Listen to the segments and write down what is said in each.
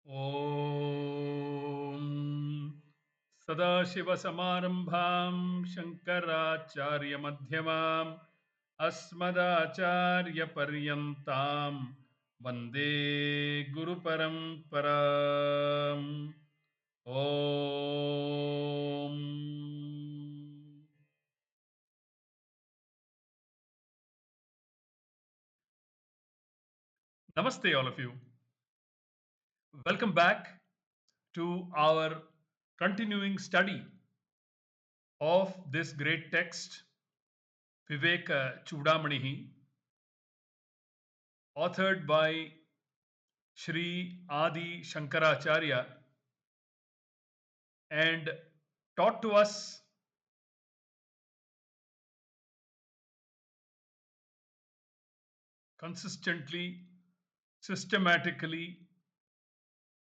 ॐ सदाशिवसमारम्भां शङ्कराचार्यमध्यमाम् अस्मदाचार्यपर्यन्तां वन्दे गुरुपरम्पराम् ॐ Namaste, all of you. Welcome back to our continuing study of this great text, Vivekachudamani, authored by Sri Adi Shankaracharya and taught to us consistently, systematically,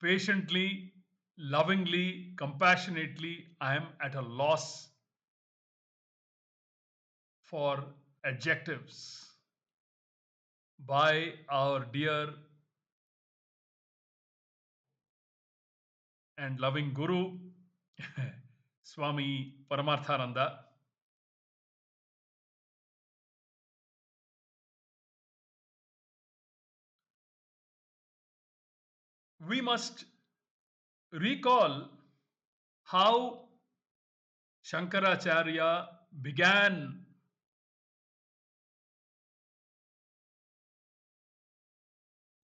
patiently, lovingly, compassionately. I am at a loss for adjectives by our dear and loving Guru Swami Paramarthananda. We must recall how Shankaracharya began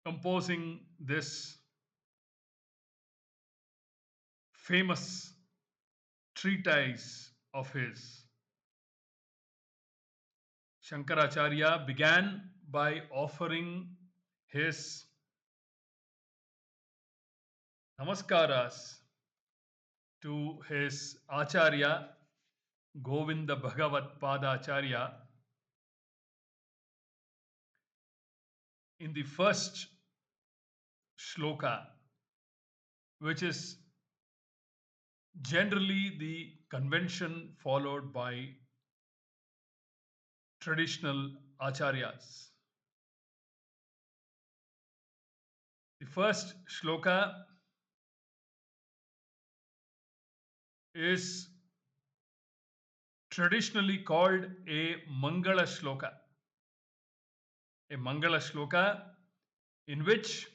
composing this famous treatise of his. Shankaracharya began by offering his namaskaras to his Acharya Govinda Bhagavat Padacharya in the first shloka, which is generally the convention followed by traditional acharyas. The first shloka is traditionally called a Mangala shloka. A Mangala shloka in which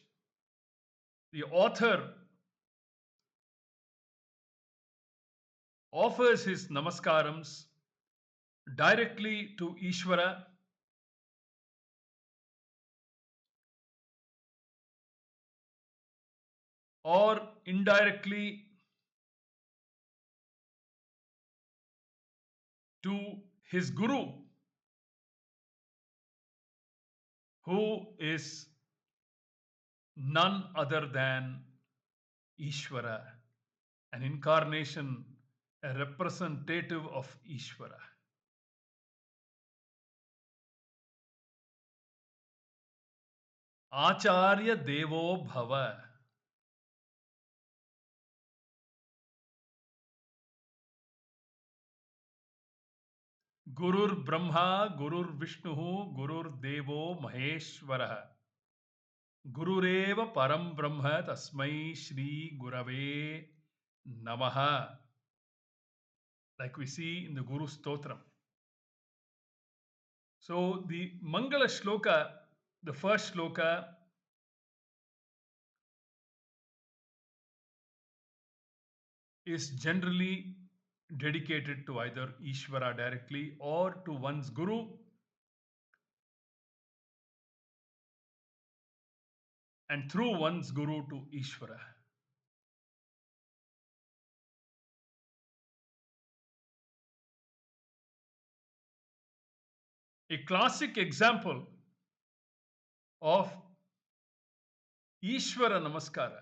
the author offers his namaskarams directly to Ishvara or indirectly to his Guru, who is none other than Ishvara, an incarnation, a representative of Ishvara. Acharya Devo Bhava. Gurur Brahma, Gurur Vishnu, Gurur Devo Maheshwara. Gurureva Param Brahma Tasmai Shri Gurave Namaha. Like we see in the Guru Stotram. So the Mangala Shloka, the first shloka, is generally dedicated to either Ishvara directly or to one's Guru, and through one's Guru to Ishvara. A classic example of Ishvara Namaskara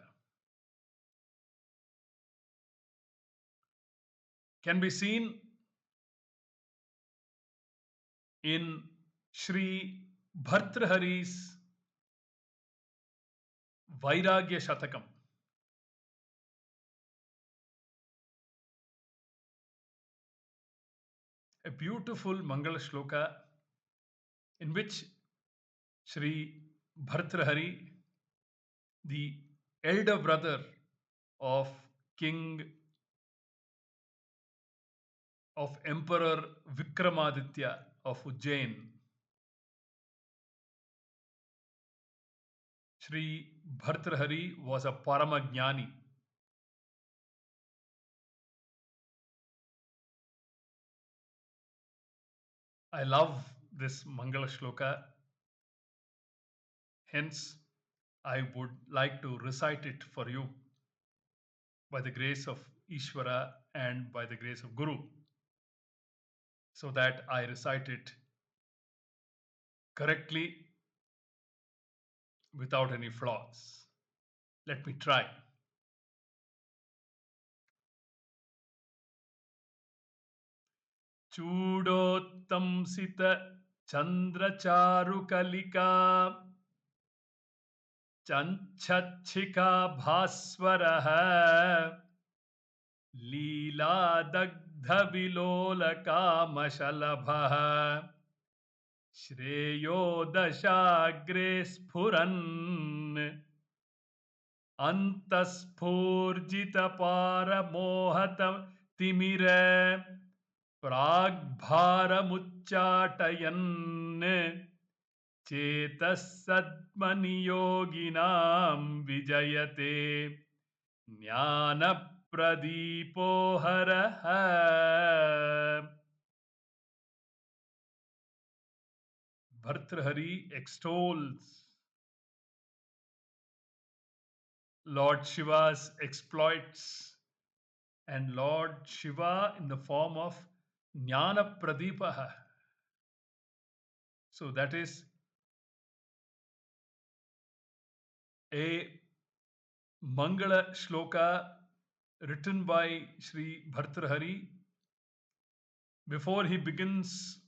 can be seen in Sri Bhartrahari's Vairagya Shatakam. A beautiful Mangala Shloka in which Sri Bhartrahari, the elder brother of King of Emperor Vikramaditya of Ujjain, Sri Bhartrhari was a Paramajnani. I love this Mangala Shloka. Hence, I would like to recite it for you by the grace of Ishvara and by the grace of Guru, so that I recite it correctly without any flaws. Let me try. चूडोत्तंसित चन्द्रचारुकलिका चञ्चच्छिखा भास्वरः लीलादग्धविलोलकामशलभः श्रेयो दशाग्रे स्फुरन् अन्तःस्फूर्जितपारमोहत प्राग्भारमुच्चाटयन् चेतः सद्मनियोगिनां विजयते ज्ञानप्रदीपो हरः. Bhartrhari extols Lord Shiva's exploits and Lord Shiva in the form of Jnana Pradipaha. So that is a Mangala Shloka written by Sri Bhartrhari before he begins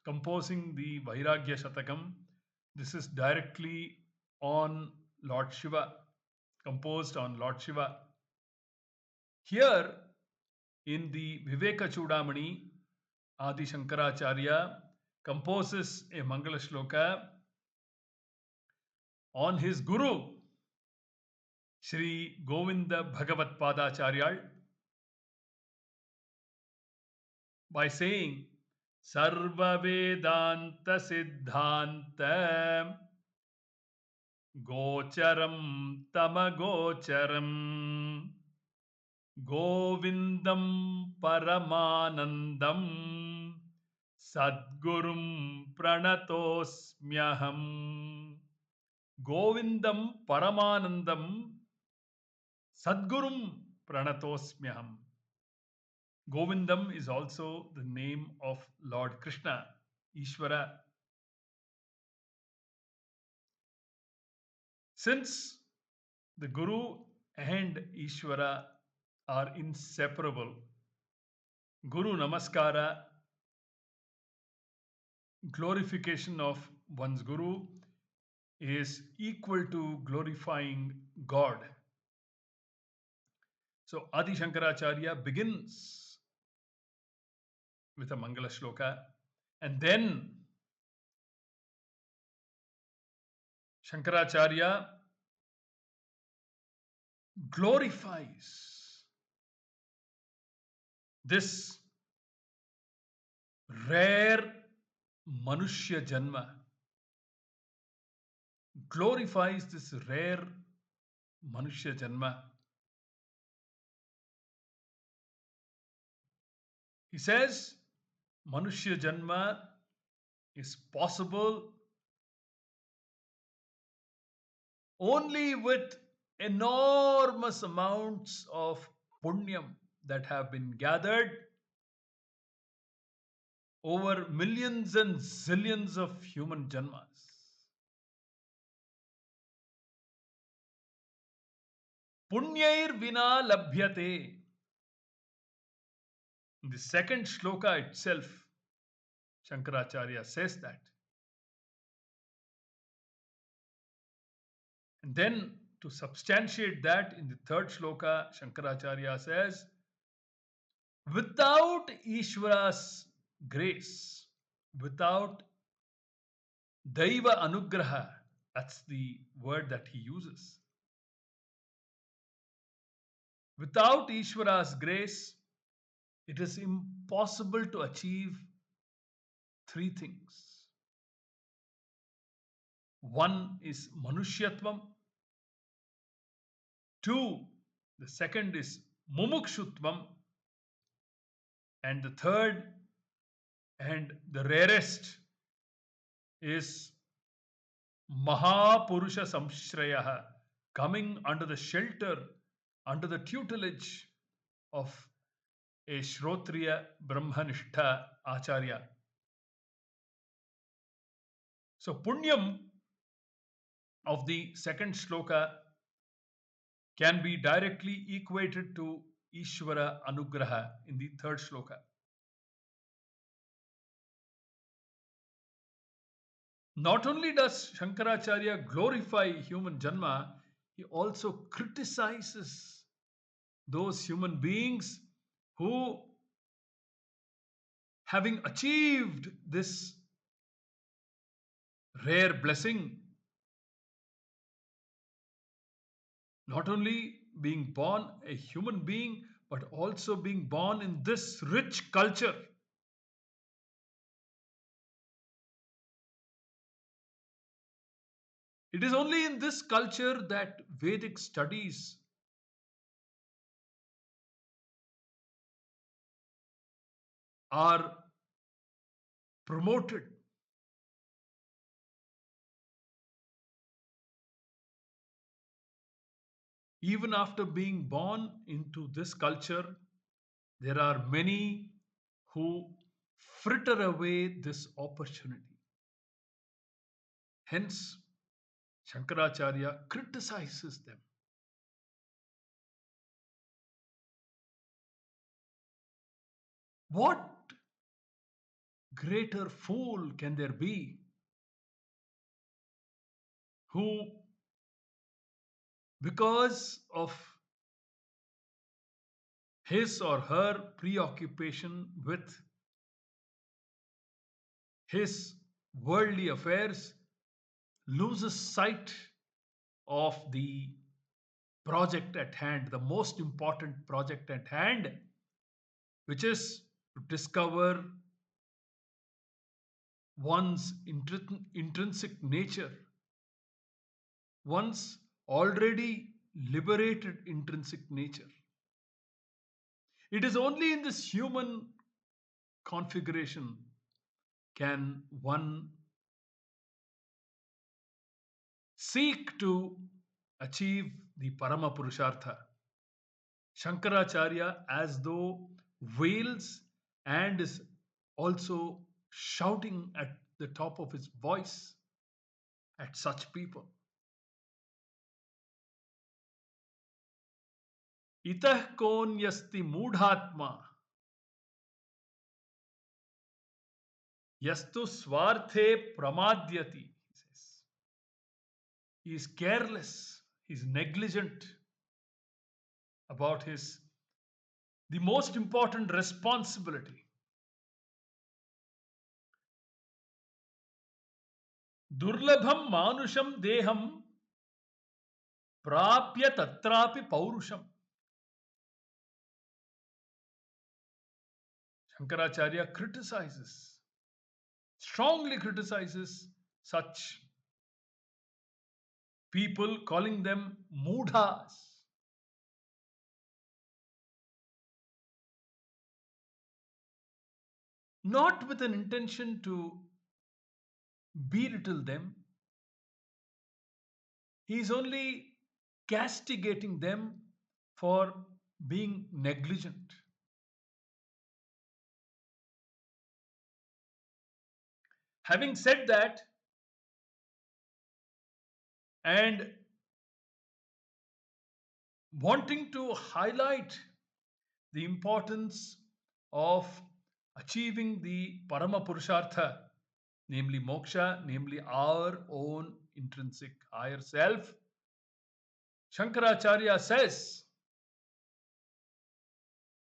composing the Vairagya Shatakam. This is directly on Lord Shiva, composed on Lord Shiva. Here in the Vivekachudamani, Adi Shankaracharya composes a Mangala Shloka on his Guru, Sri Govinda Bhagavat Padacharya, by saying Sarva Vedanta Siddhanta Gocharam Tamagocharam Govindam Paramanandam Sadgurum Pranatosmyaham. Govindam Paramanandam Sadgurum Pranatosmyaham. Govindam is also the name of Lord Krishna, Ishvara. Since the Guru and Ishvara are inseparable, Guru Namaskara, glorification of one's Guru, is equal to glorifying God. So Adi Shankaracharya begins with a Mangala Shloka, and then Shankaracharya glorifies this rare Manushya Janma, glorifies this rare Manushya Janma. He says Manushya Janma is possible only with enormous amounts of punyam that have been gathered over millions and zillions of human janmas. Punyair vina labhyate. In the second shloka itself, Shankaracharya says that. And then to substantiate that, in the third shloka, Shankaracharya says, without Ishvara's grace, without Daiva Anugraha, that's the word that he uses. Without Ishvara's grace, it is impossible to achieve three things. One is Manushyatvam. Two, the second is Mumukshutvam. And the third and the rarest is Mahapurusha Samshraya, coming under the shelter, under the tutelage of a Shrotriya Brahmanishtha Acharya. So, Punyam of the second shloka can be directly equated to Ishvara Anugraha in the third shloka. Not only does Shankaracharya glorify human Janma, he also criticizes those human beings who, having achieved this rare blessing, not only being born a human being, but also being born in this rich culture. It is only in this culture that Vedic studies are promoted. Even after being born into this culture, there are many who fritter away this opportunity. Hence, Shankaracharya criticizes them. What greater fool can there be who, because of his or her preoccupation with his worldly affairs, loses sight of the project at hand, the most important project at hand, which is to discover one's intrinsic nature, one's already liberated intrinsic nature. It is only in this human configuration can one seek to achieve the Parama Purushartha. Shankaracharya, as though wails and is also shouting at the top of his voice at such people. Itah konyasti mudhatma yastu swarthe pramadyati. He says. He is careless, he is negligent about the most important responsibility. Durlabham manusham deham prapya tatrapi paurusham. Shankaracharya criticizes, strongly criticizes such people, calling them mudhas. Not with an intention to belittle them, he is only castigating them for being negligent. Having said that, and wanting to highlight the importance of achieving the Parama Purushartha, namely moksha, namely our own intrinsic higher self, Shankaracharya says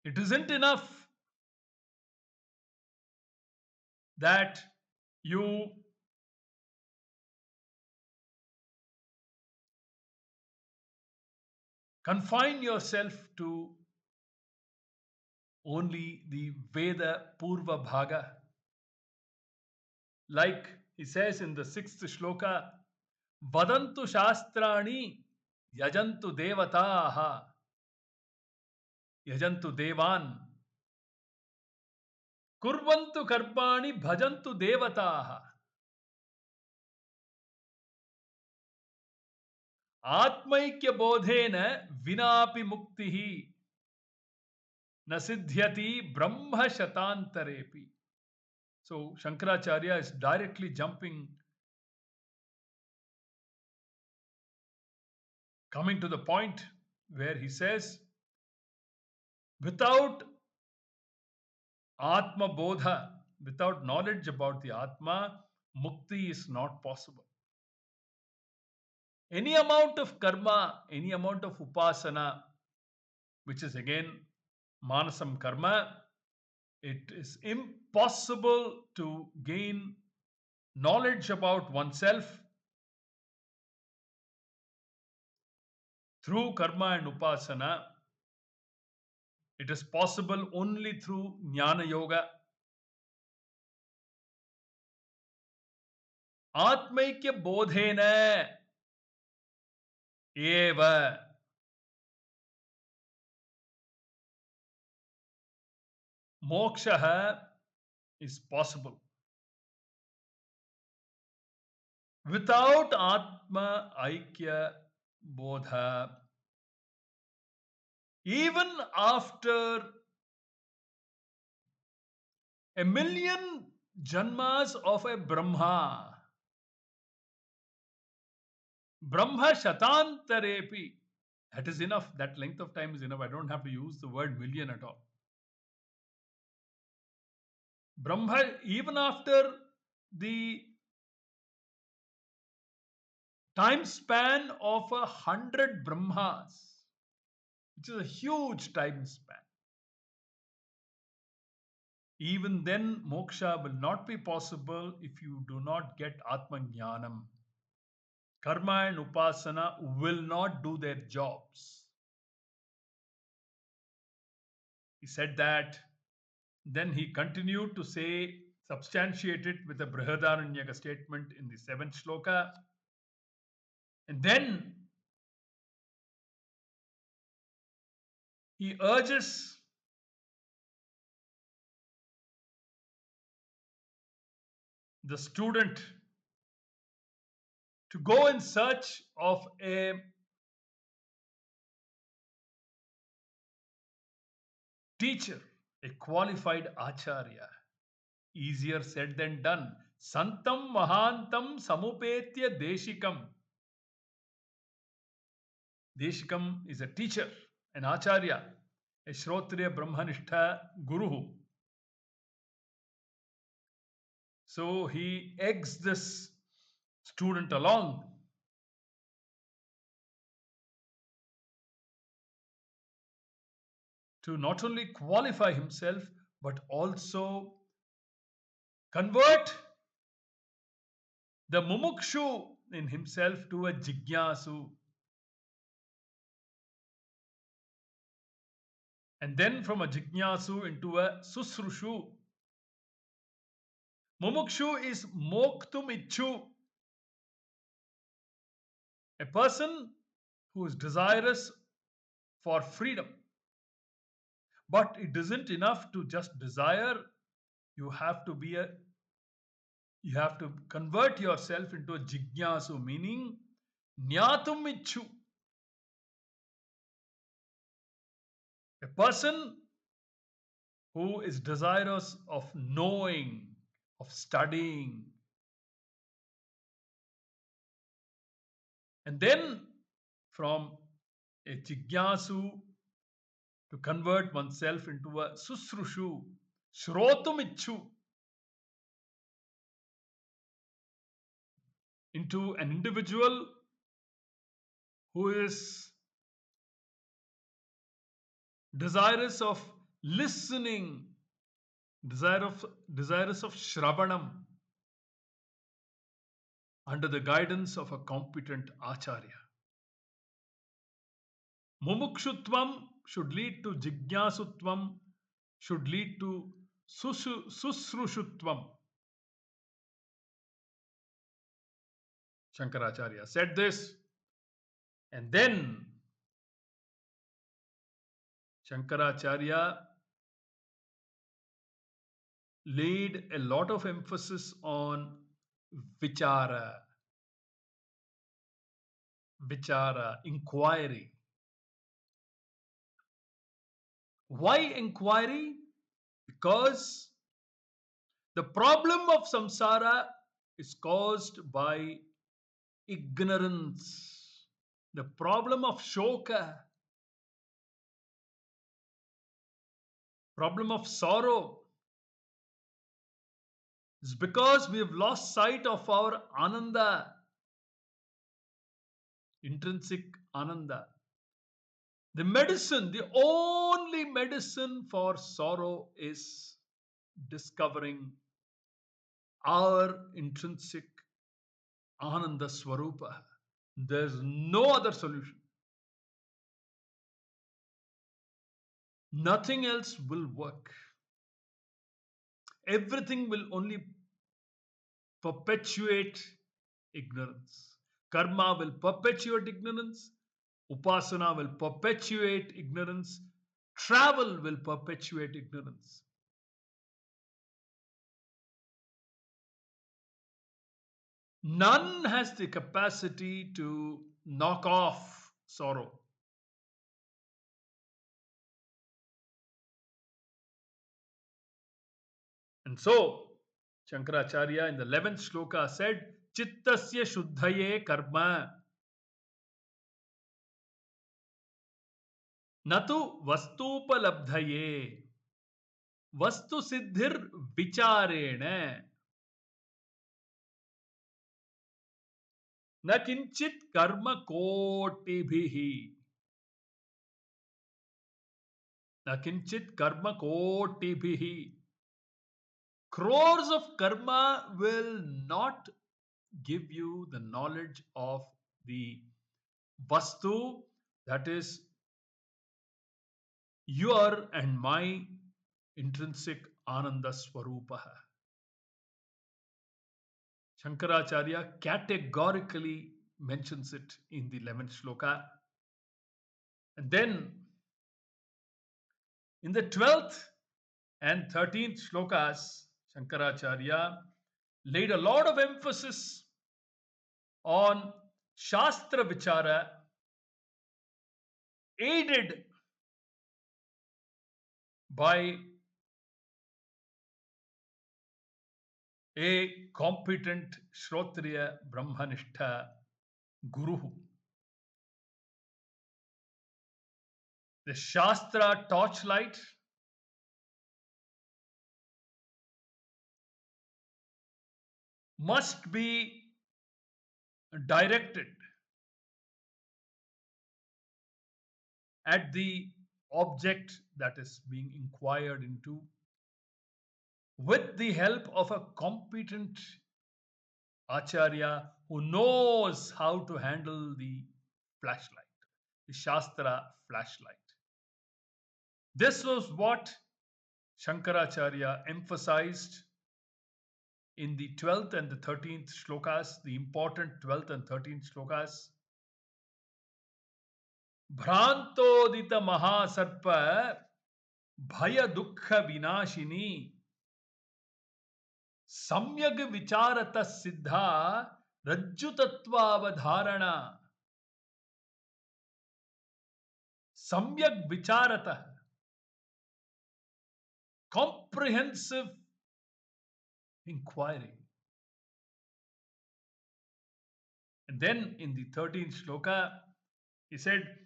it isn't enough that you confine yourself to only the Veda Purva Bhaga. Like he says in the sixth shloka, Vadantu Shastrani Yajantu Devataha, Yajantu Devan, Kurvantu Karpani Bhajantu Devataha, Atmaikya Bodhena Vinapi Muktihi Nasiddhyati Brahma Shatantarepi. So Shankaracharya is directly jumping, coming to the point where he says, without Atma Bodha, without knowledge about the Atma, Mukti is not possible. Any amount of karma, any amount of upasana, which is again manasam karma, it is impossible to gain knowledge about oneself through karma and upasana. It is possible only through jnana yoga. Atmaikya bodhena eva moksha is possible. Without Atma Aikya Bodha, even after a million janmas of a Brahma, Brahma Shatantarepi, that is enough. That length of time is enough. I don't have to use the word million at all. Brahma, even after the time span of 100 Brahmas, which is a huge time span, even then moksha will not be possible if you do not get Atmajnanam. Karma and Upasana will not do their jobs. He said that. Then he continued to say, substantiate it with a Brihadaranyaka statement in the 7th shloka. And then he urges the student to go in search of a teacher, a qualified acharya. Easier said than done. Santam Mahantam Samupetya Deshikam. Deshikam is a teacher, an acharya, a Shrotriya Brahmanishtha Guru. So he eggs this student along to not only qualify himself but also convert the mumukshu in himself to a jigyasu. And then from a jigyasu into a susrushu. Mumukshu is moktum ichu, a person who is desirous for freedom. But it isn't enough to just desire. You have to convert yourself into a jigyasu, meaning Nyatum ichu. A person who is desirous of knowing, of studying. And then from a jigyasu to convert oneself into a susrushu, shrotumichu, into an individual who is desirous of listening, desirous of shravanam, under the guidance of a competent acharya. Mumukshutvam should lead to Jignasutvam, should lead to Susrushutvam. Shankaracharya said this, and then Shankaracharya laid a lot of emphasis on vichara, inquiry. Why inquiry? Because the problem of samsara is caused by ignorance. The problem of shoka, problem of sorrow, is because we have lost sight of our ananda, intrinsic ananda. The medicine, the only medicine for sorrow is discovering our intrinsic ananda swarupa. There's no other solution. Nothing else will work. Everything will only perpetuate ignorance. Karma will perpetuate ignorance. Upasana will perpetuate ignorance. Travel will perpetuate ignorance. None has the capacity to knock off sorrow. And so, Shankaracharya in the 11th shloka said, Chittasya shuddhaye karma natu vastupalabdhaye vastu siddhir vicharene न किंचित कर्म कोटिभिः न किंचित कर्म कोटिभिः crores of karma will not give you the knowledge of the vastu, that is your and my intrinsic ananda swarupa. Shankaracharya categorically mentions it in the 11th shloka. And then in the 12th and 13th shlokas, Shankaracharya laid a lot of emphasis on Shastra Vichara, aided by a competent Shrotriya Brahmanishtha Guru. The Shastra torchlight must be directed at the object that is being inquired into with the help of a competent acharya who knows how to handle the flashlight, the Shastra flashlight. This was what Shankaracharya emphasized in the 12th and the 13th shlokas, the important 12th and 13th shlokas. Bhrantodita Mahasarpa Bhaya Dukkha Vinashini Samyag Vicharata Siddha Rajjutatvavadharana. Samyag Vicharata, comprehensive inquiry. And then in the 13th shloka, he said,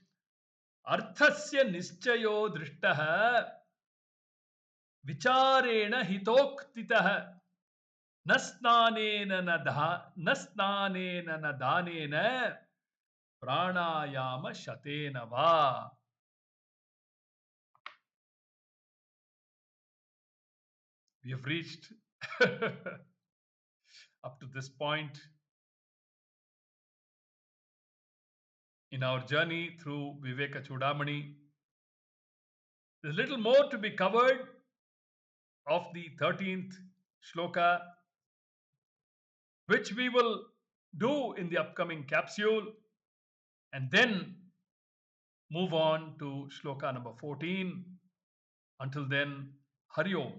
Arthasya nischayo drishtaha vicharena hitoktitaha nasnanena na danena pranayama shatena va. We have reached up to this point in our journey through Vivekachudamani. There's little more to be covered of the 13th shloka, which we will do in the upcoming capsule, and then move on to shloka number 14. Until then, Hari Om.